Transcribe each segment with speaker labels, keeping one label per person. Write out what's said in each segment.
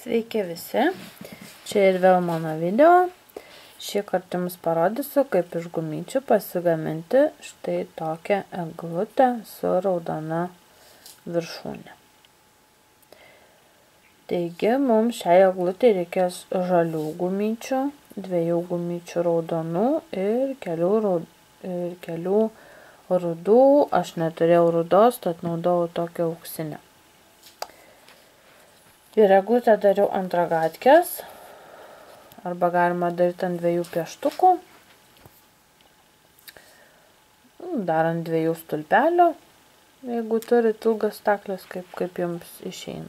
Speaker 1: Sveiki visi, čia ir vėl mano video. Šį kartą jums parodysiu, kaip iš gumyčių pasigaminti štai tokią eglutę su raudona viršūnė. Taigi, mums šiai eglutei reikės žalių gumyčių, 2 gumyčių raudonų ir kelių rudų. Aš neturėjau rudos, tad naudojau tokią auksinę. Ir eglutę dariau ant ragatkės, arba galima daryti ant 2 pieštukų, dar ant 2 stulpelio, jeigu turite ilgas stakles, kaip jums išeina.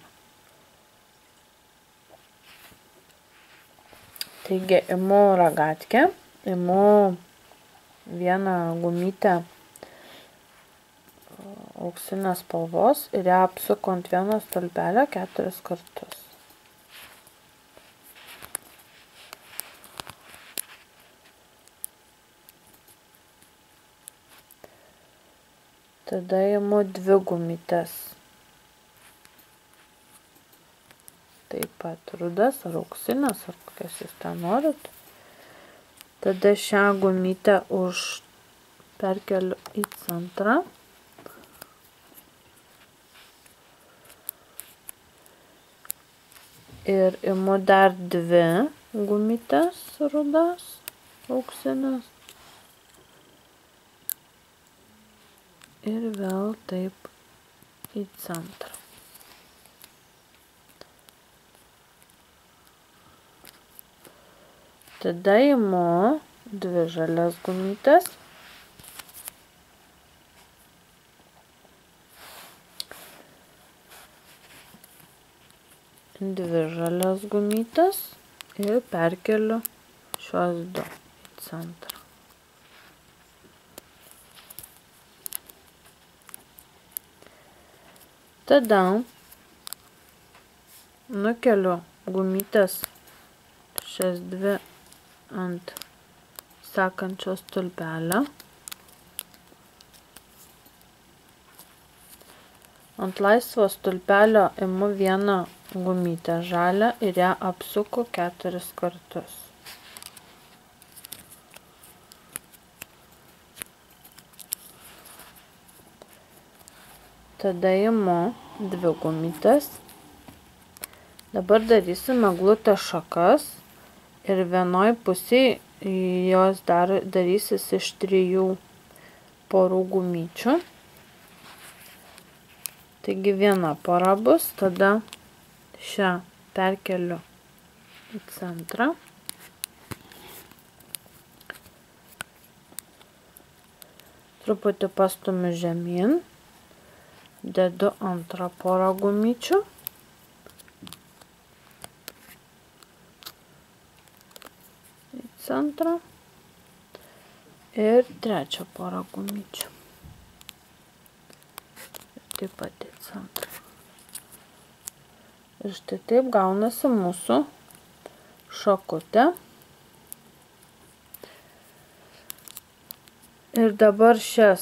Speaker 1: Taigi, imu ragatkę, imu vieną gumytę auksinės spalvos ir ją apsuku ant vieno stulpelio 4 kartus. Tada imu 2 gumytes, taip pat rudas ar auksinės, ar kokias jūs ten norit. Tada šią gumytę perkeliu į centrą. Ir imu dar 2 gumytes rudas, auksinės. Ir vėl taip į centrą. Tada imu 2 žalias gumytes. Ir perkeliu šios 2 į centrą. Tada nukeliu gumytes šias 2 ant sekančio stulpelio. Ant laisvo stulpelio imu vieną gumytę žalią ir ją apsuku 4 kartus. Tada imu 2 gumytes. Dabar darysim eglutės šakas ir vienoj pusėj jos darysis iš 3 porų gumyčių. Taigi viena pora bus, tada šią perkeliu į centrą. Truputį pastumiu žemyn. Dedu antrą porą gumyčių. Į centrą. Ir trečią porą gumyčių. Taip pat į centrą. Ir štai taip gaunasi mūsų šakutė. Ir dabar šią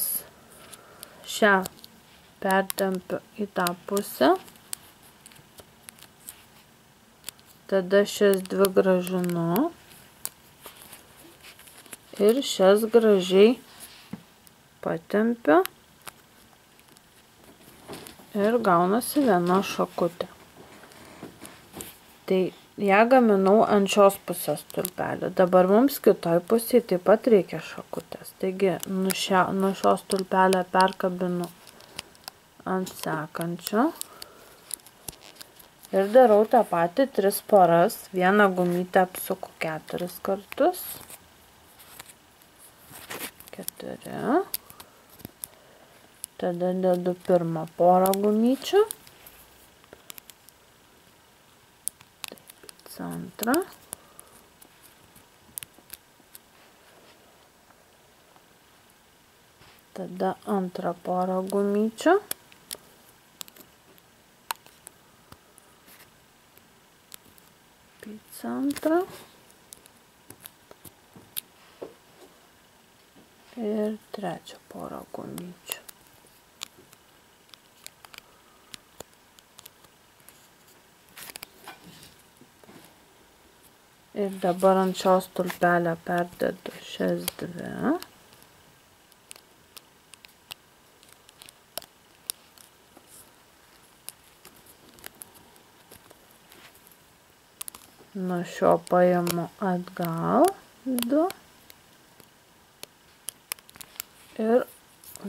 Speaker 1: pertempiu į tą pusę. Tada šias 2 grąžinu. Ir šias gražiai patempiu. Ir gaunasi viena šakutė. Tai ją gaminau ant šios pusės stulpelio. Dabar mums kitoj pusėje taip pat reikia šakutės. Taigi, nuo šios stulpelio perkabinu ant sekančio. Ir darau tą patį 3 poras. Vieną gumytę apsuku 4 kartus. 4. Tada dedu pirmą porą gumyčių. Taip, į centrą. Tada antrą porą gumyčių. Į centrą. Ir trečią porą gumyčių. Ir dabar ant šios stulpelio perdedu šias dvi. Nuo šio paimu atgal 2. Ir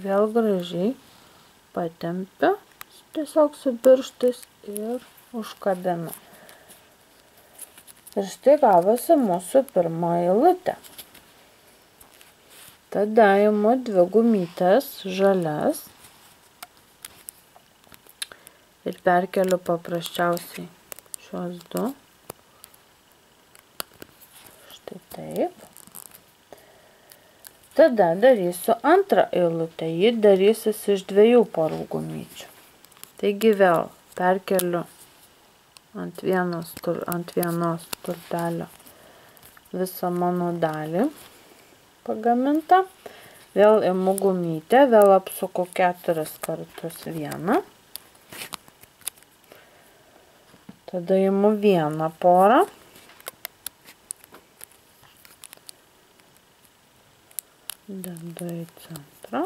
Speaker 1: vėl gražiai patempiu tiesiog su pirštais ir užkabinu. Ir štai gavosi mūsų pirma eilutė. Tada imu 2 gumytes žalias ir perkeliu paprasčiausiai šios 2. Štai taip. Tada darysiu antrą eilutę. Ji darysis iš 2 porų gumyčių. Taigi vėl perkeliu ant vienos stulpelio visą mano dalį pagamintą. Vėl imu gumytę, vėl apsuku 4 kartus vieną. Tada imu vieną porą. Dedu į centrą.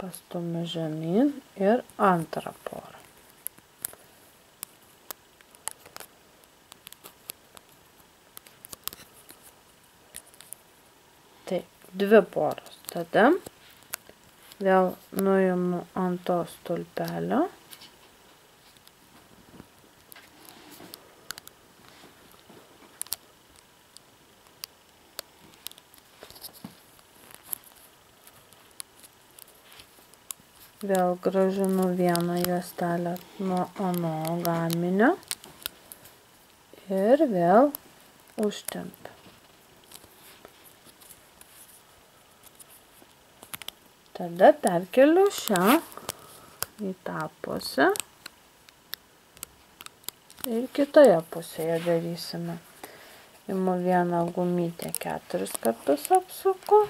Speaker 1: Pastumiu žemyn ir antrą porą. Taip, 2 poros. Tada vėl nuimu ant to stulpelio. Vėl grąžinu vieną juostelę nuo ano gaminio ir vėl užtempiu. Tada perkeliu šią į tą pusę ir kitoje pusėje darysime. Imu vieną gumytę 4 kartus apsuku.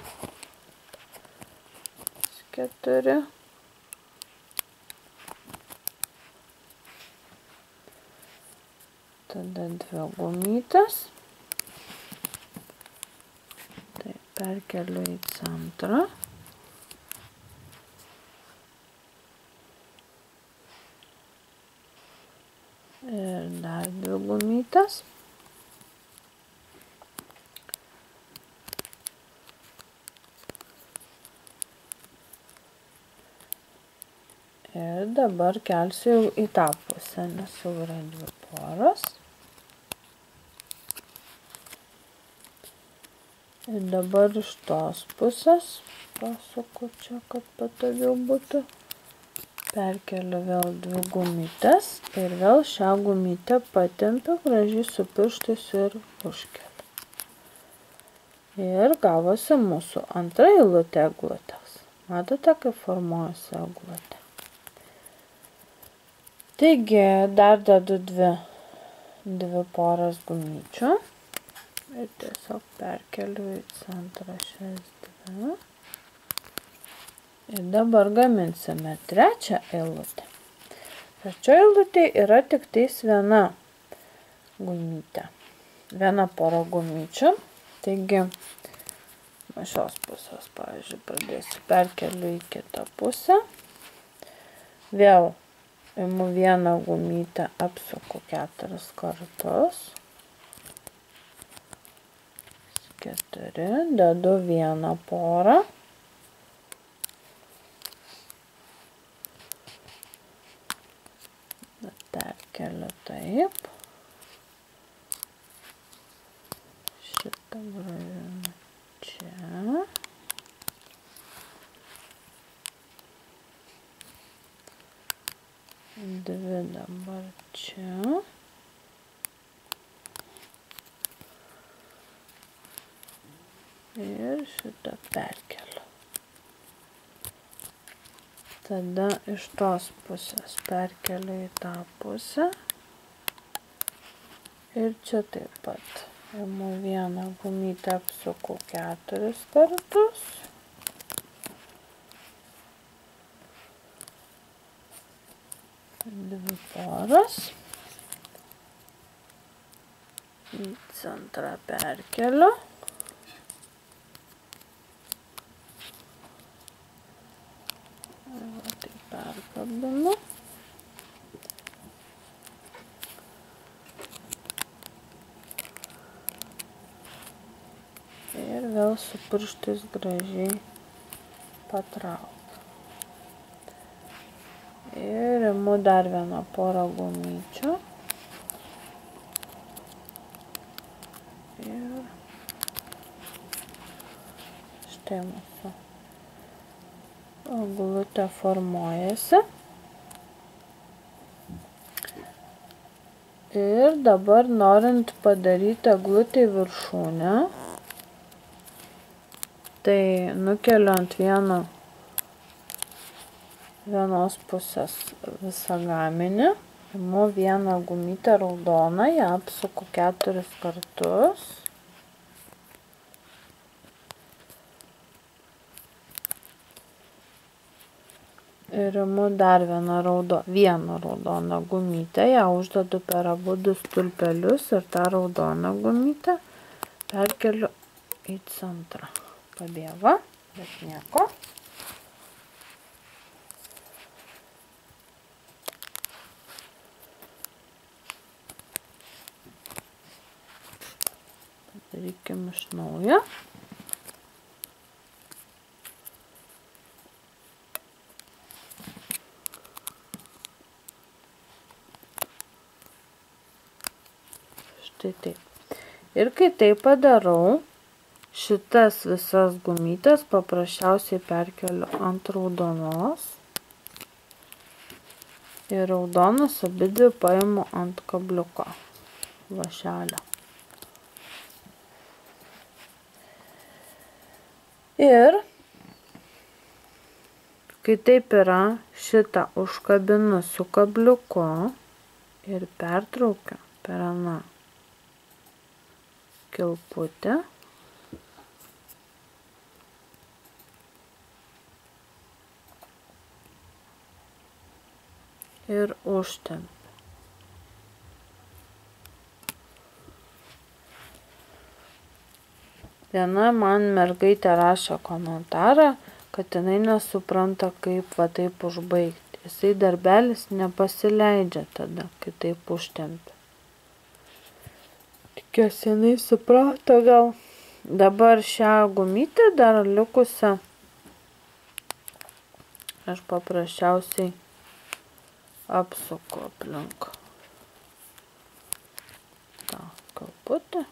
Speaker 1: 4. Tada 2 gumytes. Tai perkeliu į centrą. Ir dar 2 gumytes. Ir dabar kelsiu jau į tą pusę, nes jau yra 2 poros. Ir dabar iš tos pusės pasuku čia, kad patogiau būtų. Perkeliu vėl 2 gumytes ir vėl šią gumytę patempiu gražiai su pirštais ir užkeliu. Ir gavosi mūsų antra eilutė eglutės. Matote, kaip formuojasi eglutė. Taigi, dar dedu 2 poras gumyčių ir tiesiog perkeliu į centrą šias 2. Ir dabar gaminsime trečią eilutę. Trečioje eilutėje yra tik tais viena gumytė. Viena pora gumyčių. Taigi, nuo šios pusės, pavyzdžiui, pradėsiu, perkeliu į kitą pusę. Vėl imu vieną gumytę, apsuku 4 kartus. 4, dedu vieną porą. Perkeliu taip. Šitą grąžinu čia. Dvi dabar čia. Ir šitą perkeliu. Tada iš tos pusės perkeliu į tą pusę. Ir čia taip pat. Imu vieną gumytę, apsuku 4 kartus. Dvi poras. Į centrą perkeliu. Tai perkabinu. Ir vėl su pirštais gražiai patraukiu. Ir imu dar vieną porą gumyčių. Ir štai mūsų eglutė formuojasi. Ir dabar norint padaryti eglutei viršūnę, tai nukeliu ant vienos pusės visą gaminį, imu vieną gumytę raudoną, ją apsuku 4 kartus. Ir imu dar vieną raudoną gumytę, ją uždedu per abudu stulpelius ir tą raudoną gumytę perkeliu į centrą. Pabėgo, bet nieko. Padarykim iš naujo. Štai taip. Ir kai tai padarau, šitas visas gumytes paprasčiausiai perkeliu ant raudonos. Ir raudonas abidvi paimu ant kabliuko lašelio. Ir kai taip yra, šitą užkabinu su kabliuku ir pertraukiu per aną kilputę. Ir užtempiu. Viena man mergaitė rašė komentarą, kad jinai nesupranta, kaip va taip užbaigti. Jisai darbelis nepasileidžia tada, kai taip užtempiu. Tikiuosi jinai suprato gal. Dabar šią gumytę dar likusią aš paprasčiausiai apsuku aplink tą kalputę.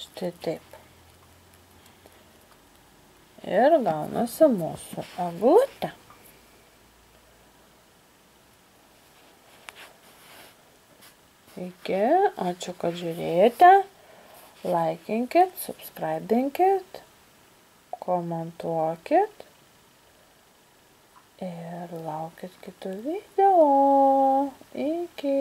Speaker 1: Štai taip. Ir gaunasi mūsų eglutė. Iki, ačiū, kad žiūrėjote. Laikinkit, subscribinkit, komentuokit ir laukit kitų video. Iki.